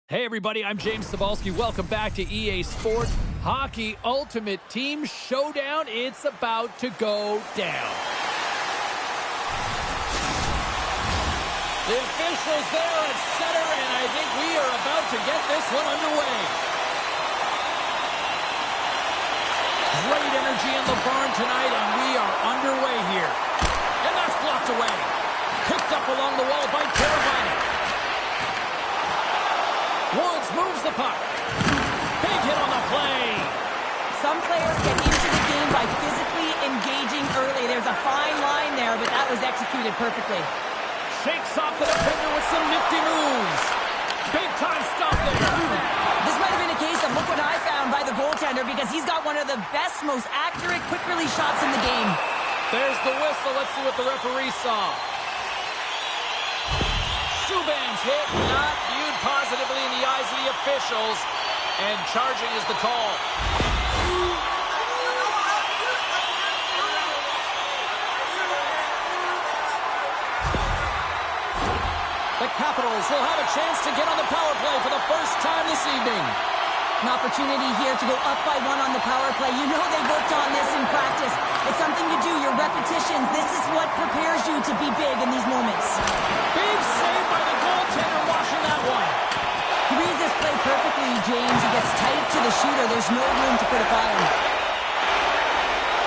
Hey everybody, I'm James Cebulski. Welcome back to EA Sports Hockey Ultimate Team Showdown. It's about to go down. The officials there at center, and I think we are about to get this one underway. Great energy in the barn tonight, and we are underway here. And that's blocked away. Picked up along the wall by Carabini. Woods moves the puck. Big hit on the play. Some players get into the game by physically engaging early. There's a fine line there, but that was executed perfectly. Shakes off the defender with some nifty moves. Big time stop there. This might have been a case of look what I found by the goaltender, because he's got one of the best, most accurate, quick release shots in the game. There's the whistle. Let's see what the referee saw. Subban's hit, not viewed positively in the eyes of the officials, and charging is the call. The Capitals will have a chance to get on the power play for the first time this evening. An opportunity here to go up by one on the power play. You know they worked on this in practice. It's something you do, your repetitions. This is what prepares you to be big in these moments. Big save by the goaltender washing that one. He reads this play perfectly, James. He gets tight to the shooter. There's no room to put it by him.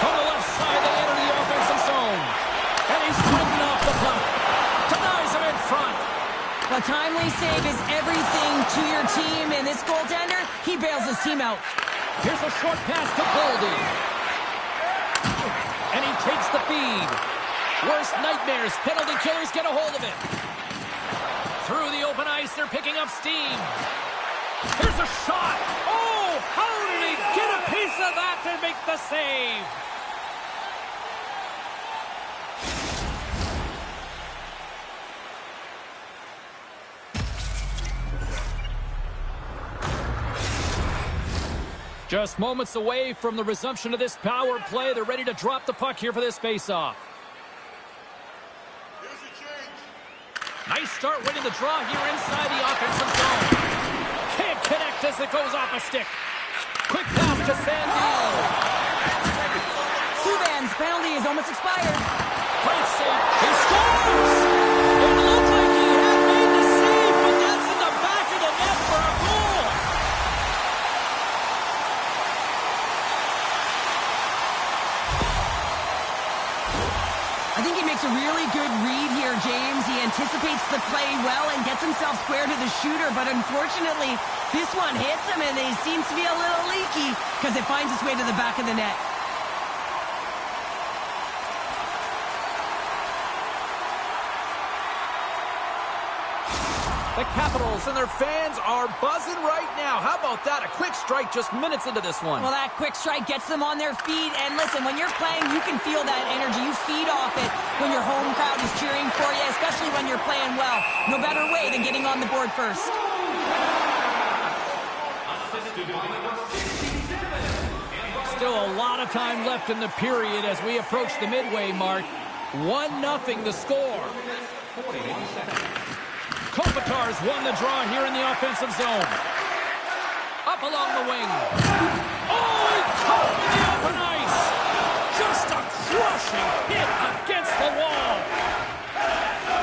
From the left side, they enter the offensive zone. And he's fighting off the puck. Denies him in front. A timely save is everything to your team, and this goaltender, he bails his team out. Here's a short pass to Goldie. And he takes the feed. Worst nightmares, penalty killers get a hold of it. Through the open ice, they're picking up steam. Here's a shot. Oh, how did he get a piece of that to make the save? Just moments away from the resumption of this power play. They're ready to drop the puck here for this faceoff. Nice start winning the draw here inside the offensive zone. Can't connect as it goes off a stick. Quick pass to Sandy. Subban's penalty is almost expired. Great save. He scores! It looked like he had made the save, but that's in the back of the net for a goal. I think he makes a really good read here, James. He anticipates the play well and gets himself square to the shooter, but unfortunately, this one hits him, and he seems to be a little leaky because it finds its way to the back of the net. The Capitals and their fans are buzzing right now. How about that? A quick strike just minutes into this one. Well, that quick strike gets them on their feet. And listen, when you're playing, you can feel that energy. You feed off it when your home crowd is cheering for you, especially when you're playing well. No better way than getting on the board first. Still a lot of time left in the period as we approach the midway mark. 1-0 the score. Kopitar's won the draw here in the offensive zone. Up along the wing. Oh, he caught him in the open ice. Just a crushing hit against the wall.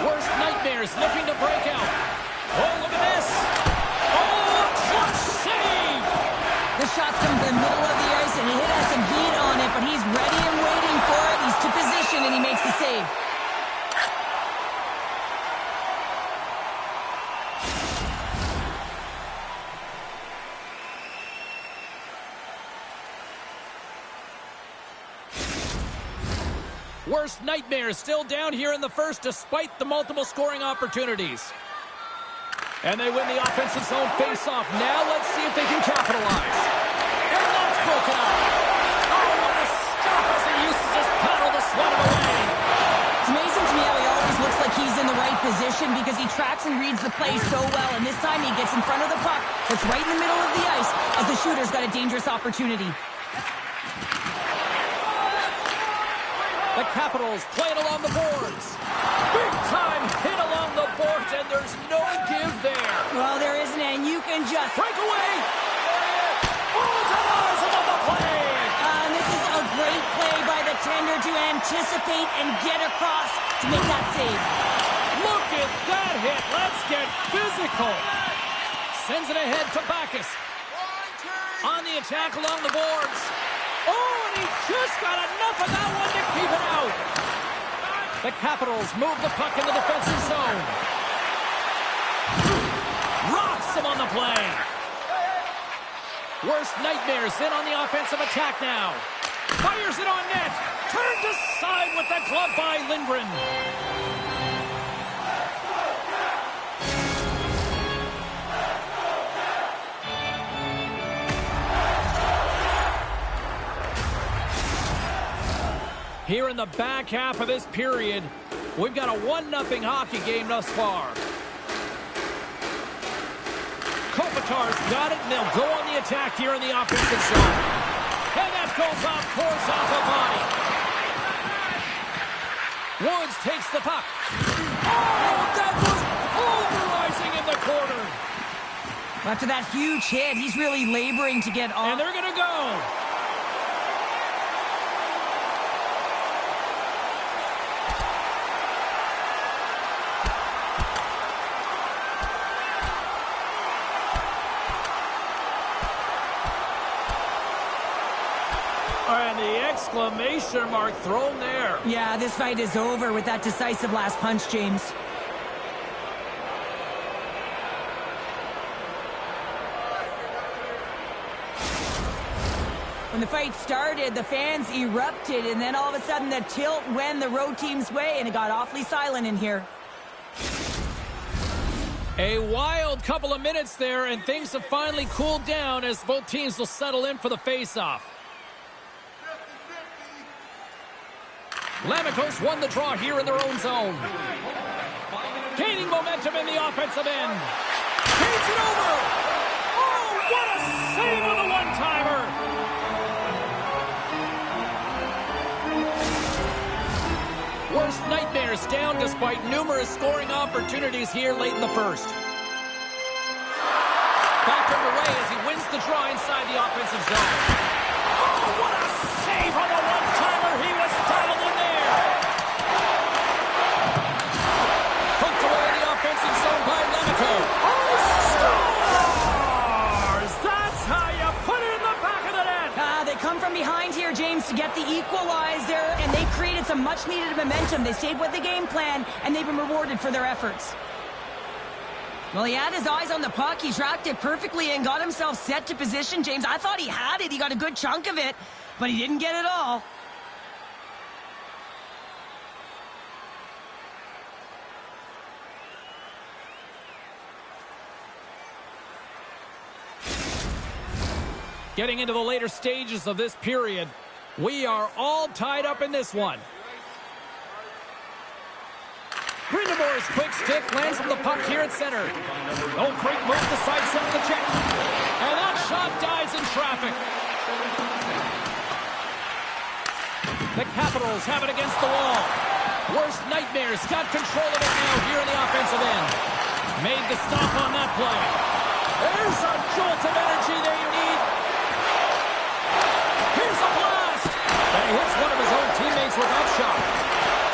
Worst nightmares looking to break out. Oh, look at this. Oh, clutch save. The shot's come to the middle of the ice, and he has some heat on it, but he's ready and waiting for it. He's to position, and he makes the save. Worst nightmares still down here in the first despite the multiple scoring opportunities. And they win the offensive zone face-off. Now let's see if they can capitalize. And that's broken up. Oh, what a stop as he uses his paddle to swat him away. It's amazing to me how he always looks like he's in the right position because he tracks and reads the play so well. And this time he gets in front of the puck. It's right in the middle of the ice as the shooter's got a dangerous opportunity. The Capitals playing along the boards. Big time hit along the boards, and there's no give there. Well, there isn't, and you can and just... Breakaway! Oh, denies him on the play! And this is a great play by the tender to anticipate and get across to make that save. Look at that hit. Let's get physical. Sends it ahead to Backus. On the attack along the boards. Oh, and he just got enough of that one to keep it out. The Capitals move the puck in the defensive zone. Rocks him on the play. Worst nightmares in on the offensive attack now. Fires it on net. Turned aside with the glove by Lindgren. Here in the back half of this period, we've got a 1-0 hockey game thus far. Kopitar's got it, and they'll go on the attack here in the offensive zone. And that goes off course off a body. Woods takes the puck. Oh, that was pulverizing in the corner. After that huge hit, he's really laboring to get off. And they're going to go. And the exclamation mark thrown there. Yeah, this fight is over with that decisive last punch, James. When the fight started, the fans erupted, and then all of a sudden the tilt went the road team's way, and it got awfully silent in here. A wild couple of minutes there, and things have finally cooled down as both teams will settle in for the face-off. Lamicos won the draw here in their own zone. Gaining momentum in the offensive end. Takes it over. Oh, what a save on the one-timer. Worst nightmares down despite numerous scoring opportunities here late in the first. Back underway as he wins the draw inside the offensive zone. Oh, what a save on the one-timer. He was dialed in there. Hooked away in the offensive zone by Lemico. Oh, stars! That's how you put it in the back of the net. They come from behind here, James, to get the equalizer, and they created some much-needed momentum. They stayed with the game plan, and they've been rewarded for their efforts. Well, he had his eyes on the puck. He tracked it perfectly and got himself set to position, James. I thought he had it. He got a good chunk of it, but he didn't get it all. Getting into the later stages of this period, we are all tied up in this one. Grindemore's quick stick lands on the puck here at center. Old Creek moves the side center to check. And that shot dies in traffic. The Capitals have it against the wall. Worst nightmares got control of it now here in the offensive end. Made the stop on that play. There's a jolt of energy they need. Here's a blast. And he hits one of his own teammates with that shot.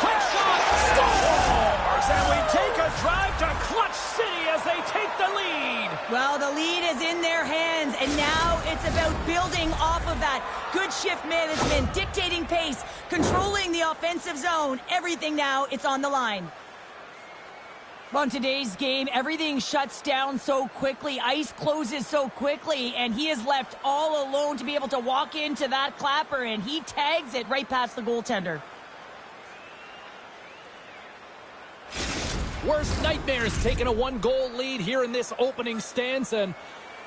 Quick shot. Scores. And we take a drive to Clutch City as they take the lead. Well, the lead is in their hands, and now it's about building off of that. Good shift management, dictating pace, controlling the offensive zone. Everything now, it's on the line. On today's game, everything shuts down so quickly. Ice closes so quickly, and he is left all alone to be able to walk into that clapper, and he tags it right past the goaltender. Worst nightmares taking a 1-goal lead here in this opening stanza. And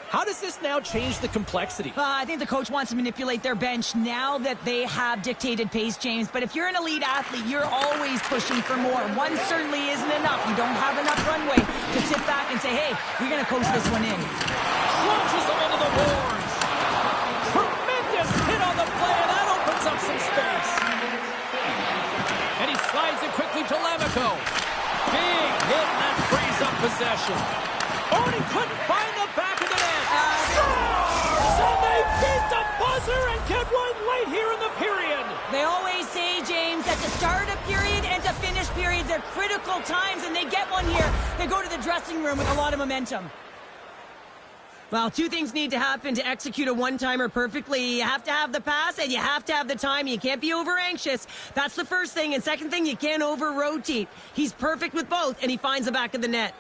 how does this now change the complexity? I think the coach wants to manipulate their bench now that they have dictated pace, James. But if you're an elite athlete, you're always pushing for more. One certainly isn't enough. You don't have enough runway to sit back and say, hey, we're going to coast this one in. Launches him into the boards. Tremendous hit on the play, and that opens up some space. And he slides it quickly to Lemico. Big hit, and that frees up possession. Oh, and he couldn't find the back of the buzzer and get one late here in the period. They always say, James, that to start a period and to finish periods are critical times, and they get one here. They go to the dressing room with a lot of momentum. Well, two things need to happen to execute a one-timer perfectly. You have to have the pass, and you have to have the time. You can't be over-anxious. That's the first thing. And second thing, you can't over-rotate. He's perfect with both, and he finds the back of the net.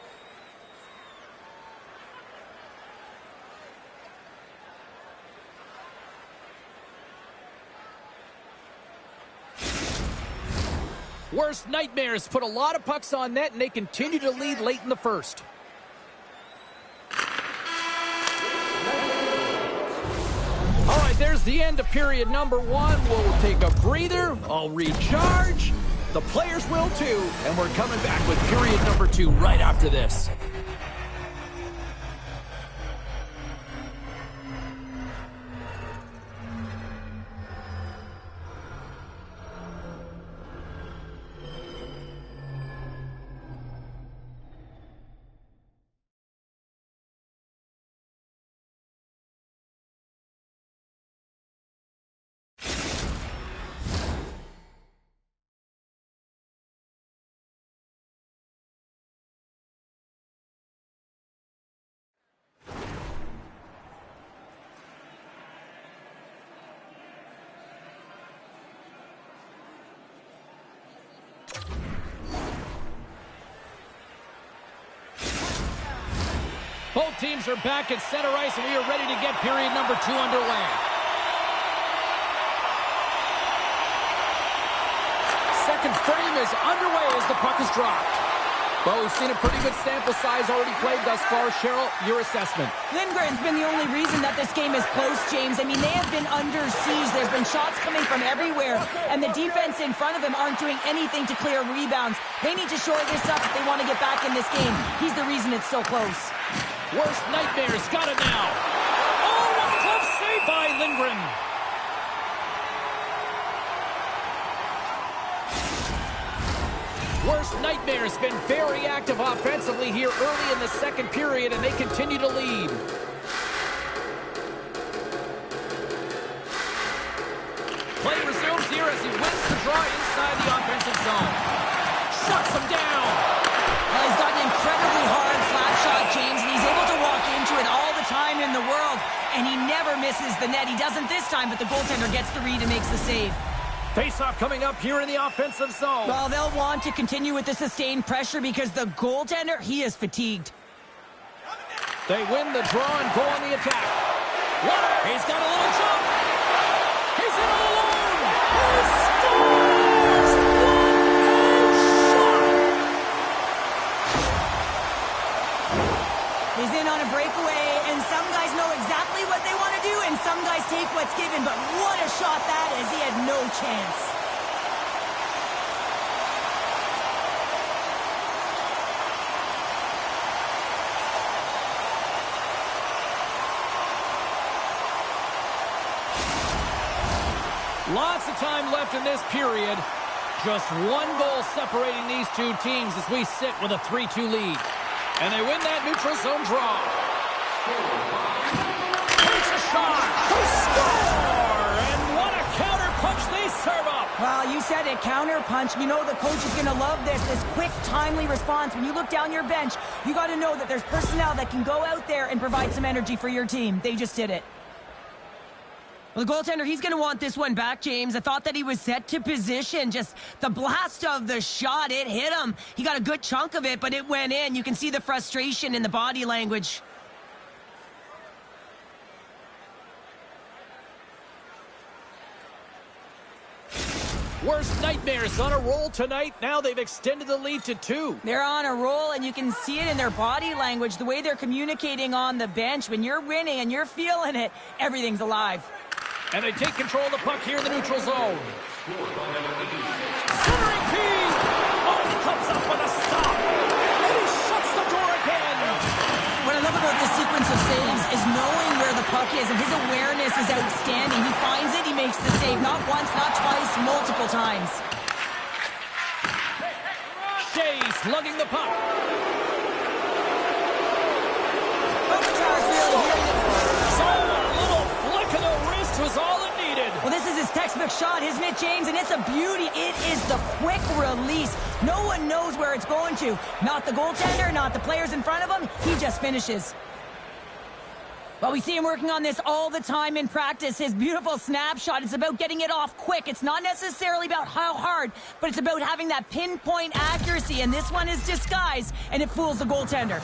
Worst nightmares put a lot of pucks on net, and they continue to lead late in the first. All right, there's the end of period number one. We'll take a breather. I'll recharge. The players will too. And we're coming back with period number two right after this. Both teams are back at center ice, and we are ready to get period number two underway. Second frame is underway as the puck is dropped. Well, we've seen a pretty good sample size already played thus far. Cheryl, your assessment. Lindgren's been the only reason that this game is close, James. I mean, they have been under siege. There's been shots coming from everywhere, and the defense in front of him aren't doing anything to clear rebounds. They need to shore this up if they want to get back in this game. He's the reason it's so close. Worst nightmares got it now. Oh, what a glove save by Lindgren. Worst nightmares been very active offensively here early in the second period, and they continue to lead. Play resumes here as he wins the draw inside the offensive zone. Shuts him down. Well, he's got an incredibly hard slap shot, James, and he's able to walk into it all the time in the world, and he never misses the net. He doesn't this time, but the goaltender gets the read and makes the save. Face-off coming up here in the offensive zone. Well, they'll want to continue with the sustained pressure because the goaltender, he is fatigued. They win the draw and go on the attack. He's got a little jump. He's in all alone. He scores! He's in on a breakaway, and some guys know exactly what they want to do, and some guys take what's given, but what a shot that is. He had no chance. Lots of time left in this period. Just one goal separating these two teams as we sit with a 3-2 lead. And they win that neutral zone draw. Takes a shot. They score! And what a counter punch they serve up. Well, you said it, counter punch. You know the coach is going to love this quick, timely response. When you look down your bench, you got to know that there's personnel that can go out there and provide some energy for your team. They just did it. Well, the goaltender, he's going to want this one back, James. I thought that he was set to position. Just the blast of the shot, it hit him. He got a good chunk of it, but it went in. You can see the frustration in the body language. Worst nightmares on a roll tonight. Now they've extended the lead to 2. They're on a roll, and you can see it in their body language, the way they're communicating on the bench. When you're winning and you're feeling it, everything's alive. And they take control of the puck here in the neutral zone. Centering key! Oh, he comes up with a stop. And he shuts the door again. What I love about this sequence of saves is knowing where the puck is, and his awareness is outstanding. He finds it, he makes the save. Not once, not twice, multiple times. Shea slugging the puck. Overcharge really hitting it. So a little flick of the wrist was all Well, this is his textbook shot, isn't it, James? And it's a beauty. It is the quick release. No one knows where it's going to. Not the goaltender, not the players in front of him. He just finishes. Well, we see him working on this all the time in practice. His beautiful snapshot, it's about getting it off quick. It's not necessarily about how hard, but it's about having that pinpoint accuracy. And this one is disguised, and it fools the goaltender.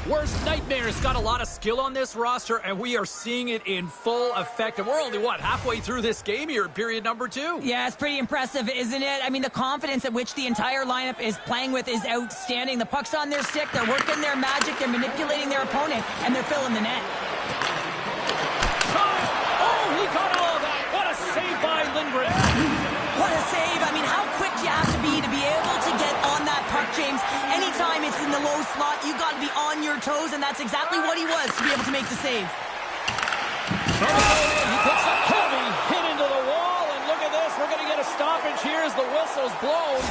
Worst Nightmare's got a lot of skill on this roster, and we are seeing it in full effect. And we're only, halfway through this game here in period number 2? Yeah, it's pretty impressive, isn't it? I mean, the confidence at which the entire lineup is playing with is outstanding. The puck's on their stick, they're working their magic, they're manipulating their opponent, and they're filling the net. Oh, he got all of that. What a save by Lindgren. What a save. I mean, how quick do you have to be able to get on that puck, James? Anytime it's in the low slot, you got to be on your toes, and that's exactly what he was to be able to make the save. He picks a heavy hit into the wall, and look at this. We're going to get a stoppage here as the whistle's blown.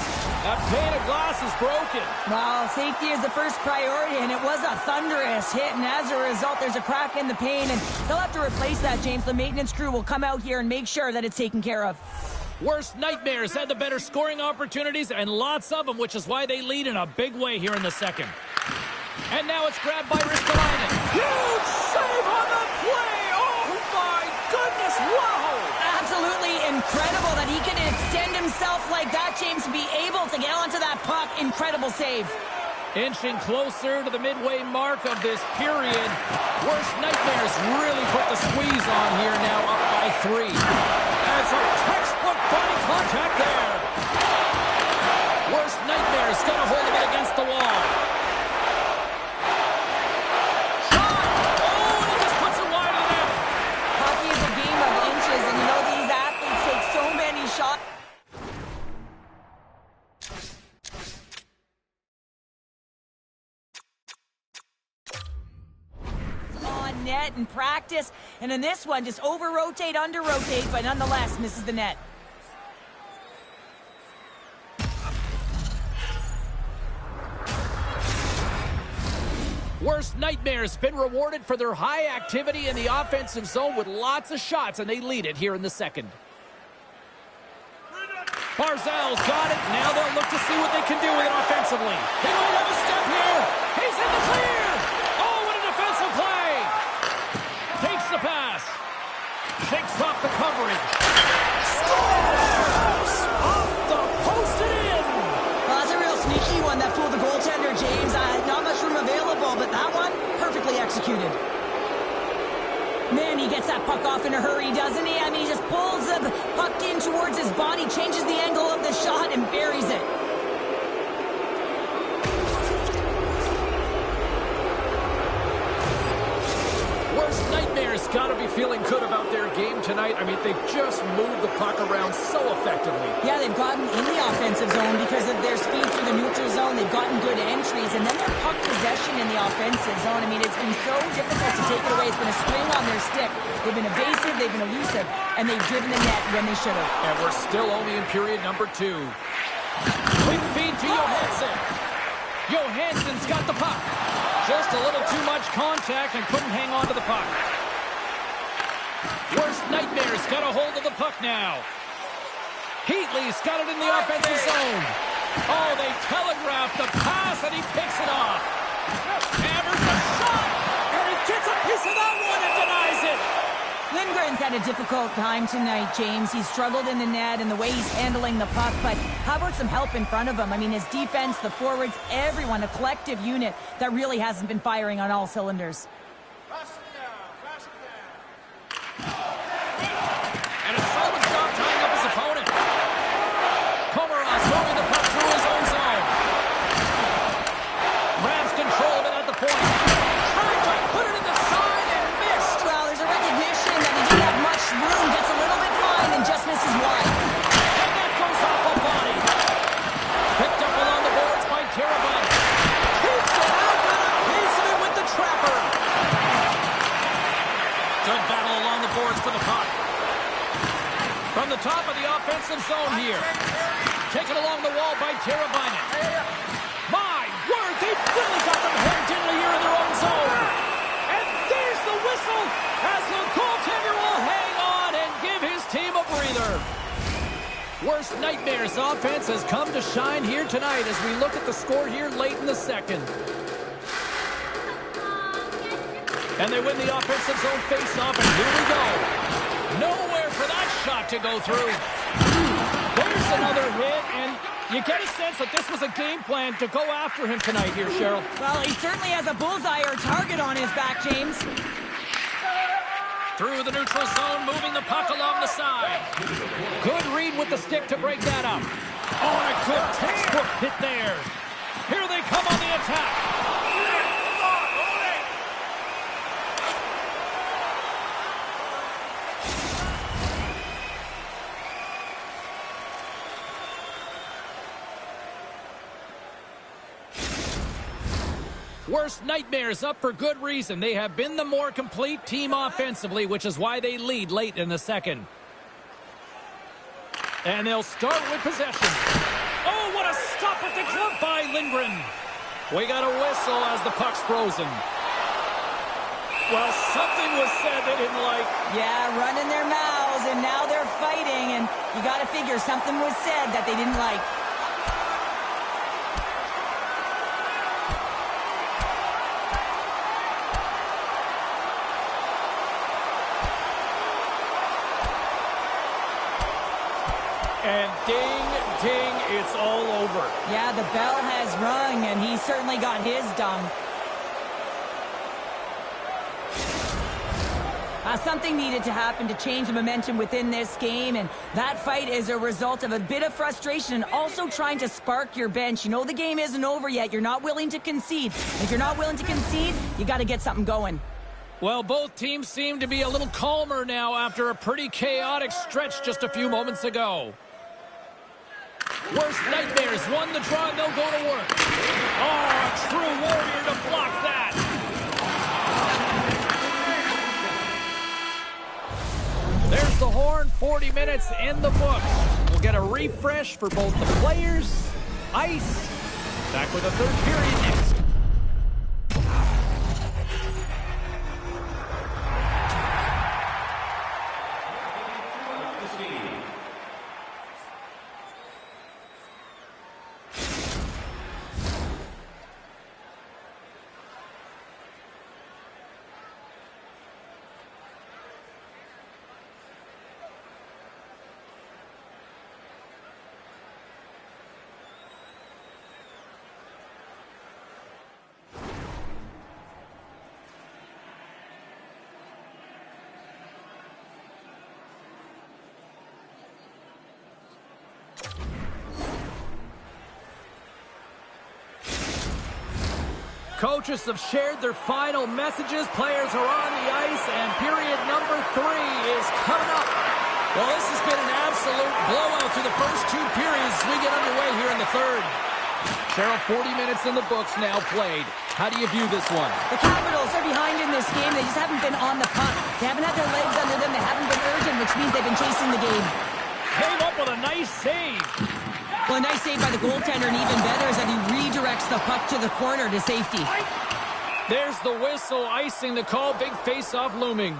That pane of glass is broken. Well, safety is the first priority, and it was a thunderous hit, and as a result, there's a crack in the pane, and they'll have to replace that, James. The maintenance crew will come out here and make sure that it's taken care of. Worst Nightmares had the better scoring opportunities, and lots of them, which is why they lead in a big way here in the second. And now it's grabbed by Ristolainen. Huge save on the play! Oh my goodness, wow! Absolutely incredible that he can extend himself like that, James, to be able to get onto that puck. Incredible save. Inching closer to the midway mark of this period. Worst Nightmares really put the squeeze on here, now up by 3. That's a textbook body contact there. Worst Nightmares got a hold of it against the wall. Shot! Oh, and he just puts it wide of the net. Hockey is a game of inches, and you know these athletes take so many shots. Net and practice, and in this one just over rotate, under rotate, but nonetheless misses the net. Worst Nightmares been rewarded for their high activity in the offensive zone with lots of shots, and they lead it here in the second. Barzal's got it. Now they'll look to see what they can do with it offensively. They might have a step here. He's in the clear. Oh, what a defensive play. Takes the pass. Shakes off the coverage. Scores! Off the post and in. Well, that's a real sneaky one that fooled the goaltender, James. Not much room available, but that one, perfectly executed. Man, he gets that puck off in a hurry, doesn't he? I mean, he just pulls the puck in towards his body, changes the angle of the shot, and buries it. Worst Nightmares got to be feeling good about their game tonight. I mean, they've just moved the puck around so effectively. Yeah, they've gotten in the offensive zone because of their speed through the neutral zone. They've gotten good entries, and then their puck possession in the offensive zone. I mean, it's been so difficult to take it away. It's been a string on their stick. They've been evasive, they've been elusive, and they've driven the net when they should have. And we're still only in period number 2. Quick feed to Johansson. Johansson's got the puck. Just a little too much contact and couldn't hang on to the puck. Worst Nightmares got a hold of the puck now. Heatley's got it in the offensive zone. Oh, they telegraphed the pass, and he picks it off. Hammers a shot, and he gets a piece of that one and denies it. Lindgren's had a difficult time tonight, James. He's struggled in the net and the way he's handling the puck, but how about some help in front of him? I mean, his defense, the forwards, everyone, a collective unit that really hasn't been firing on all cylinders. And a solid job tying up his opponent. Komarov throwing the puck through his own zone. Grabs control of it at the point. Trying to put it in the side and missed. Well, there's a recognition that he didn't have much room, gets a little bit fine, and just misses wide. And that goes off a body. Picked up along the boards by Teravainen. Keeps it out, got a piece of it with the trapper. Good battle along the boards for the puck. From the top of the offensive zone here. Taken along the wall by Teravainen. My word, they've really got them hemmed in here in their own zone. And there's the whistle as the goaltender will hang on and Worst nightmares offense has come to shine here tonight as we look at the score here late in the second. And they win the offensive zone face-off, and here we go. Nowhere for that shot to go through. There's another hit, and you get a sense that this was a game plan to go after him tonight here, Cheryl. Well, he certainly has a bullseye or target on his back, James. Through the neutral zone, moving the puck along the side. Good read with the stick to break that up. Oh, and a good textbook hit there. Here they come on the attack. Worst nightmares up for good reason. They have been the more complete team offensively, which is why they lead late in the second. And they'll start with possession. Oh, what a stop at the glove by Lindgren. We got a whistle as the puck's frozen. Well, something was said they didn't like. Yeah, running their mouths, and now they're fighting, and you got to figure something was said that they didn't like. And ding, ding, it's all over. Yeah, the bell has rung, and he certainly got his done. Something needed to happen to change the momentum within this game, and that fight is a result of a bit of frustration and also trying to spark your bench. You know the game isn't over yet. You're not willing to concede. If you're not willing to concede, you got to get something going. Well, both teams seem to be a little calmer now after a pretty chaotic stretch just a few moments ago. Worst nightmares won the draw, and they'll go to work. Oh, a true warrior to block that. There's the horn, 40 minutes in the books. We'll get a refresh for both the players, ice. Back with a third period next. Coaches have shared their final messages. Players are on the ice, and period number 3 is coming up. Well, this has been an absolute blowout through the first 2 periods as we get underway here in the third. Cheryl, 40 minutes in the books now played. How do you view this one? The Capitals are behind in this game. They just haven't been on the puck. They haven't had their legs under them. They haven't been urgent, which means they've been chasing the game. Came up with a nice save. Well, a nice save by the goaltender, and even better is that he redirects the puck to the corner to safety. There's the whistle, icing the call. Big face-off looming.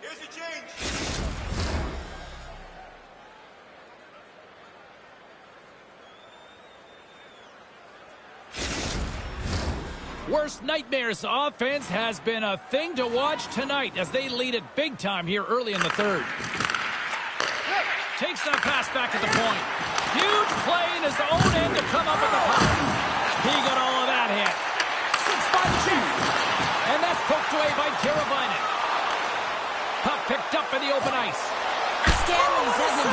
Here's your change. Worst nightmares offense has been a thing to watch tonight as they lead it big time here early in the third. Takes that pass back at the point. Huge play in his own end to come up with the puck. He got all of that hit. 6 by the Chief. And that's poked away by Carabinen. Puck picked up in the open ice. Stanley's having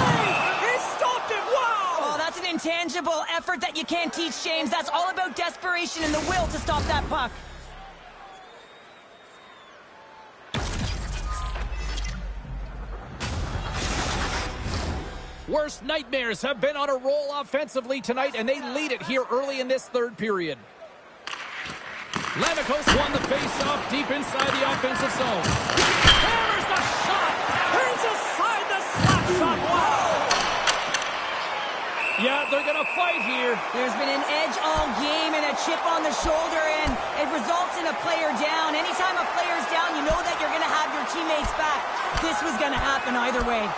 He stopped it. Wow! Oh, that's an intangible effort that you can't teach, James. That's all about desperation and the will to stop that puck. Worst nightmares have been on a roll offensively tonight, and they lead it here early in this third period. Lamikos won the face-off deep inside the offensive zone. Hammers the shot! Turns aside the slap shot! Wow! Yeah, they're going to fight here. There's been an edge all game and a chip on the shoulder, and it results in a player down. Anytime a player's down, you know that you're going to have your teammates back. This was going to happen either way.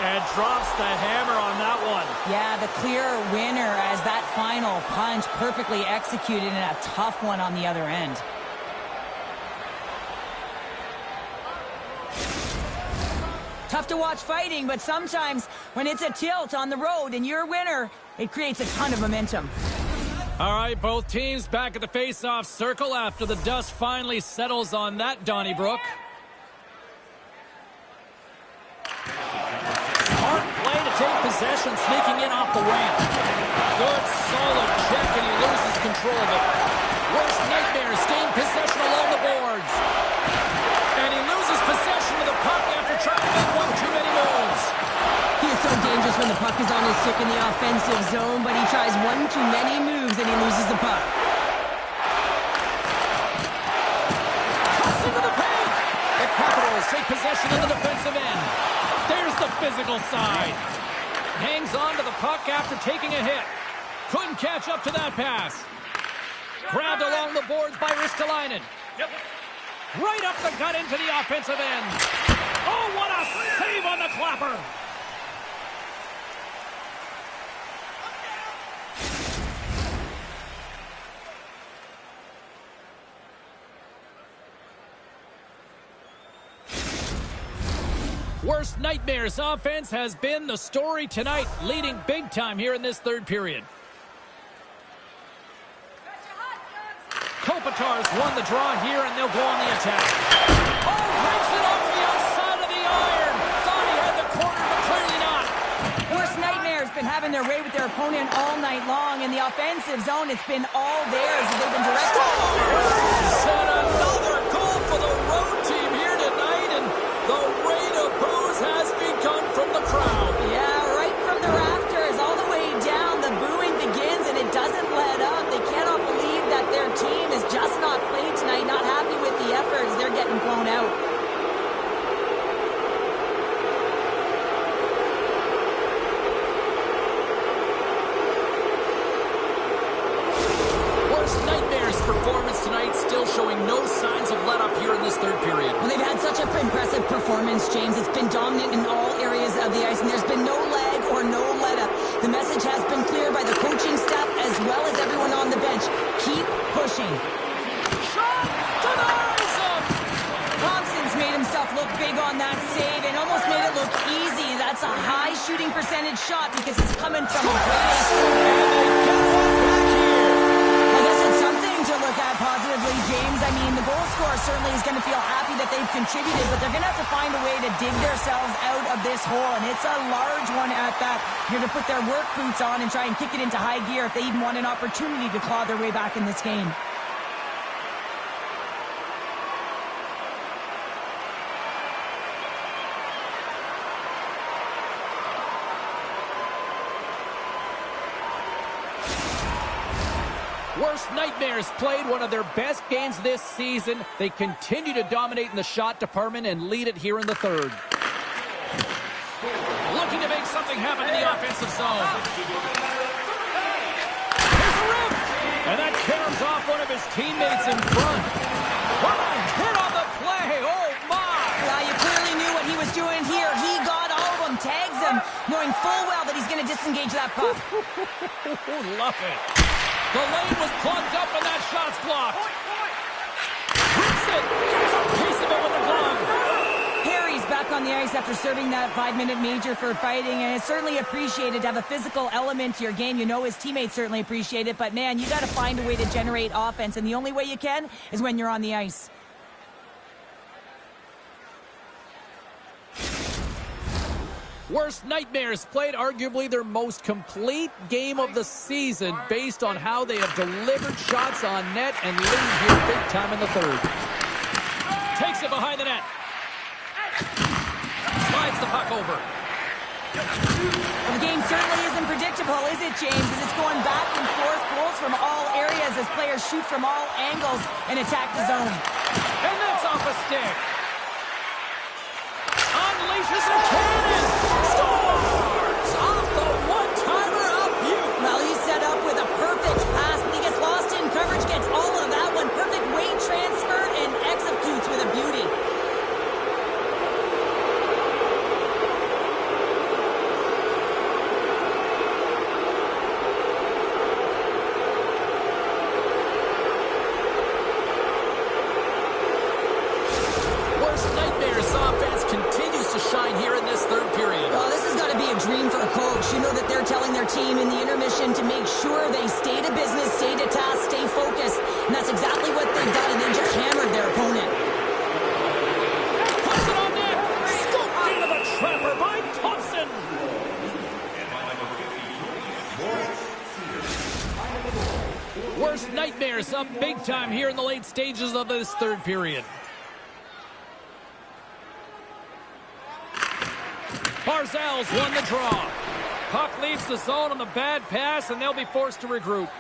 And drops the hammer on that one. Yeah, the clear winner as that final punch perfectly executed and a tough one on the other end. Tough to watch fighting, but sometimes when it's a tilt on the road and you're a winner, it creates a ton of momentum. All right, both teams back at the face-off circle after the dust finally settles on that Donnybrook. Smart play to take possession, sneaking in off the ramp. Good, solid check, and he loses control of it. Worst nightmare, staying possession along the boards. And he loses possession of the puck after trying to make one too many moves. He is so dangerous when the puck is on his stick in the offensive zone, but he tries one too many moves and he loses the puck. Cuts into the paint. The Capitals take possession in the defensive end. There's the physical side. Hangs on to the puck after taking a hit. Couldn't catch up to that pass. Grabbed along the boards by Ristolainen. Right up the gut into the offensive end. Oh, what a save on the clapper. Worst nightmares offense has been the story tonight, leading big time here in this third period. Kopitar's won the draw here, and they'll go on the attack. Oh, breaks it off the outside of the iron. Thought he had the corner, but clearly not. Worst nightmares been having their way with their opponent all night long. In the offensive zone, it's been all theirs. They've been directed. And another goal for the road team here tonight, and the rain of booze has begun from the crowd. Yeah, right from the rafters all the way down. The booing begins, and it doesn't let up. They cannot believe that their team is just not playing tonight, not happy with the effort as they're getting blown out. Worst nightmares performance tonight, still showing no signs of let up here in this third period. Well, they've had such an impressive performance, James. It's been dominant in all areas of the ice, and there's been no lag or no let-up. The message has been clear by the coaching staff as well as everyone on the bench. Keep pushing. Shot! Denies him! Thompson's made himself look big on that save and almost made it look easy. That's a high shooting percentage shot because it's coming from a great And they get one back here. I guess it's something to look at positively, James. I mean, the goal scorer certainly is going to feel happy that they've contributed, but they're going to have to find a way to dig themselves out of this hole, and it's a large one at that. You're going to put their work boots on and try and kick it into high gear if they even want an opportunity to claw their way back in this game. Worst nightmares played one of their best games this season. They continue to dominate in the shot department and lead it here in the third. Looking to make something happen in the offensive zone. Here's a rip! And that caroms off one of his teammates in front. What a hit on the play! Oh, my! Yeah, you clearly knew what he was doing here. He got all of them, tags them, knowing full well that he's going to disengage that puck. Love it. The lane was plugged up and that shot's blocked. Hits it. Gets a piece of it with the glove. Harry's back on the ice after serving that 5-minute major for fighting, and it's certainly appreciated to have a physical element to your game. You know his teammates certainly appreciate it, but man, you got to find a way to generate offense, and the only way you can is when you're on the ice. Worst nightmares played arguably their most complete game of the season based on how they have delivered shots on net and lead here big time in the third. Takes it behind the net. Slides the puck over. Well, the game certainly isn't predictable, is it, James? As it's going back and forth, goals from all areas as players shoot from all angles and attack the zone. And that's off a stick. Unleashes a cannon. Scores off the one-timer up you. Well, he's set up with a perfect pass, but he gets lost in coverage, gets all of that one. Perfect weight transfer and executes with a beauty. coach. You know that they're telling their team in the intermission to make sure they stay to business, stay to task, stay focused. And that's exactly what they've done, and they just hammered their opponent. Puts it on net. Scooped into the trapper by Thompson. Worst nightmares up big time here in the late stages of this third period. Barzal's won the draw. Puck leaves the zone on the bad pass, and they'll be forced to regroup.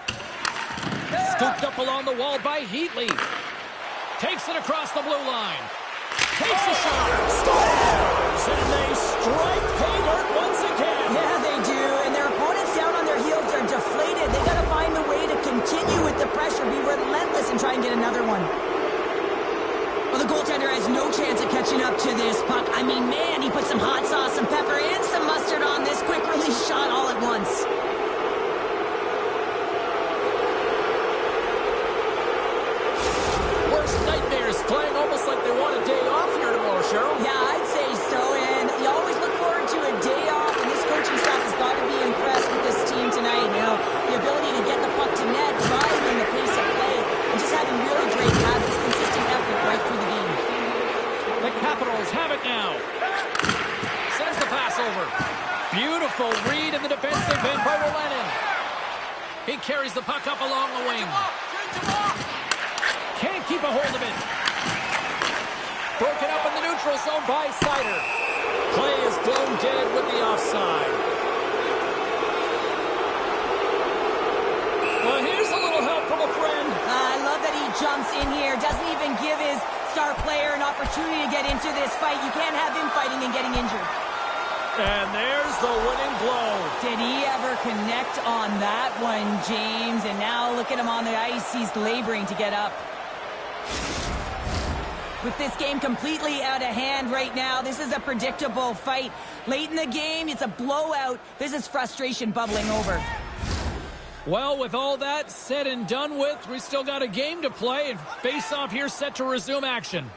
Scooped up along the wall by Heatley. Takes it across the blue line. Takes a shot. Scores! And they strike pay dirt once again. Yeah, they do. And their opponents down on their heels are deflated. They got to find a way to continue with the pressure, be relentless, and try and get another one. Well, the goaltender has no chance of catching up to this puck. I mean, man, he put some hot sauce, some pepper, and some mustard on this quick release shot all at once. Worst nightmares, playing almost like they want a day off here tomorrow, Cheryl. Yeah, I'd say so, and you always look forward to a day off, and this coaching staff has got to be impressed with this team tonight. You know, the ability to get the puck to net, driving the pace of play, and just having really great habits, consistent effort right through the game. The Capitals have it now. Sends the pass over. Beautiful read in the defensive end by Rolenin. He carries the puck up along the wing. Can't keep a hold of it. Broken up in the neutral zone by Sider. Play is blown dead with the offside. Well, here's a little help from a friend. I love that he jumps in here, doesn't even give his star player an opportunity to get into this fight. You can't have him fighting and getting injured. And there's the winning blow. Did he ever connect on that one, James? And now look at him on the ice. He's laboring to get up. With this game completely out of hand right now, this is a predictable fight. Late in the game, it's a blowout. This is frustration bubbling over. Well, with all that said and done with, we still got a game to play, and face-off here set to resume action.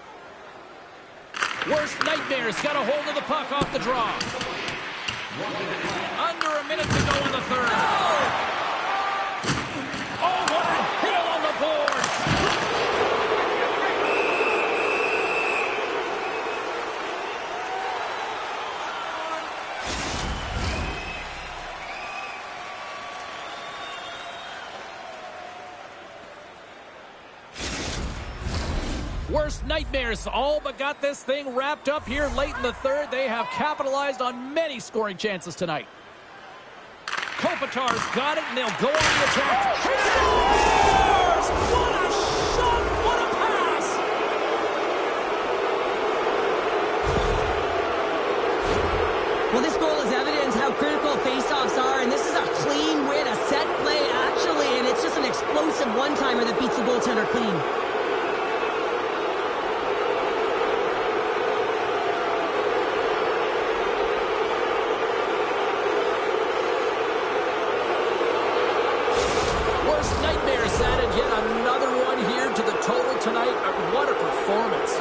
Worst nightmares got a hold of the puck off the draw. Under a minute to go in the third. Oh, what a hit on the boards! Worst nightmares all but got this thing wrapped up here late in the third. They have capitalized on many scoring chances tonight. Kopitar's got it, and they'll go on the attack. He scores! What a shot! What a pass! Well, this goal is evidence how critical faceoffs are, and this is a clean win, a set play, actually, and it's just an explosive one-timer that beats the goaltender clean.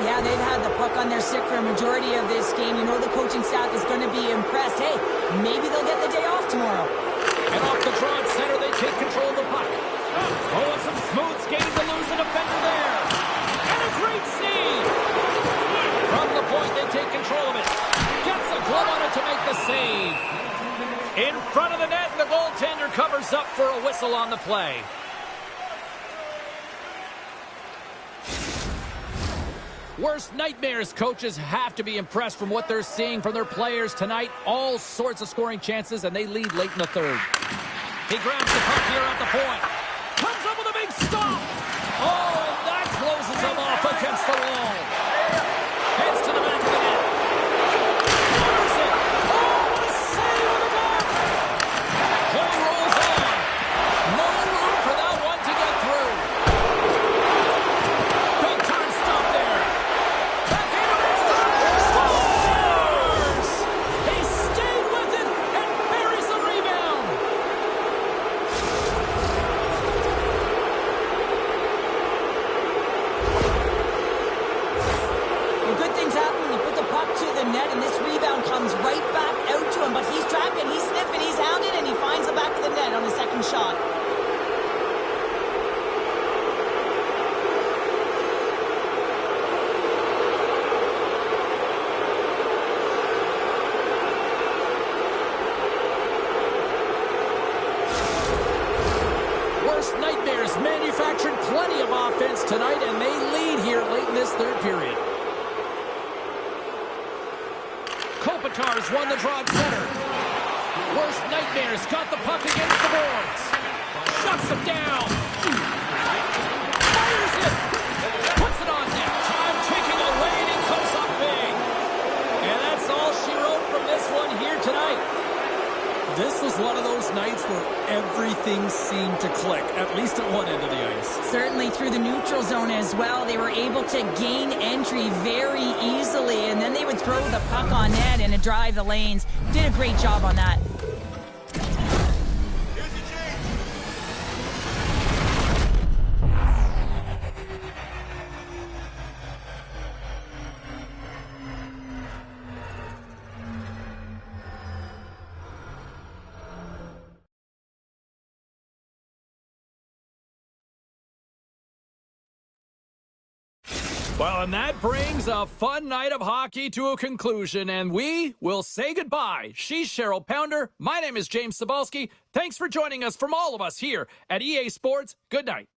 Yeah, they've had the puck on their stick for a majority of this game. You know the coaching staff is going to be impressed. Hey, maybe they'll get the day off tomorrow. And off the draw at center, they take control of the puck. Oh, and some smooth skating to lose a defender there. And a great save. From the point, they take control of it. Gets a glove on it to make the save. In front of the net, and the goaltender covers up for a whistle on the play. Worst nightmares, coaches have to be impressed from what they're seeing from their players tonight. All sorts of scoring chances, and they lead late in the third. He grabs the puck here at the point. Comes up with a big stop. Oh, and that closes him off against the wall. Heads to the back of the net. Counters it. Oh, what a save on the back. Play rolls on. No room for that one to get through. Big time stop there. Nightmares manufactured plenty of offense tonight, and they lead here late in this third period. Kopitar's won the draw at center. Worst Nightmares got the puck against the boards. Shuts him down. Fires it. Puts it on net. Time ticking away, and he comes up big. And that's all she wrote from this one here tonight. This was one of those nights where everything seemed to click, at least at one end of the ice. Certainly through the neutral zone as well. They were able to gain entry very easily, and then they would throw the puck on net and drive the lanes. Did a great job on that. Here's the change. Well, and that brings a fun night of hockey to a conclusion, and we will say goodbye. She's Cheryl Pounder. My name is James Cebulski. Thanks for joining us from all of us here at EA Sports. Good night.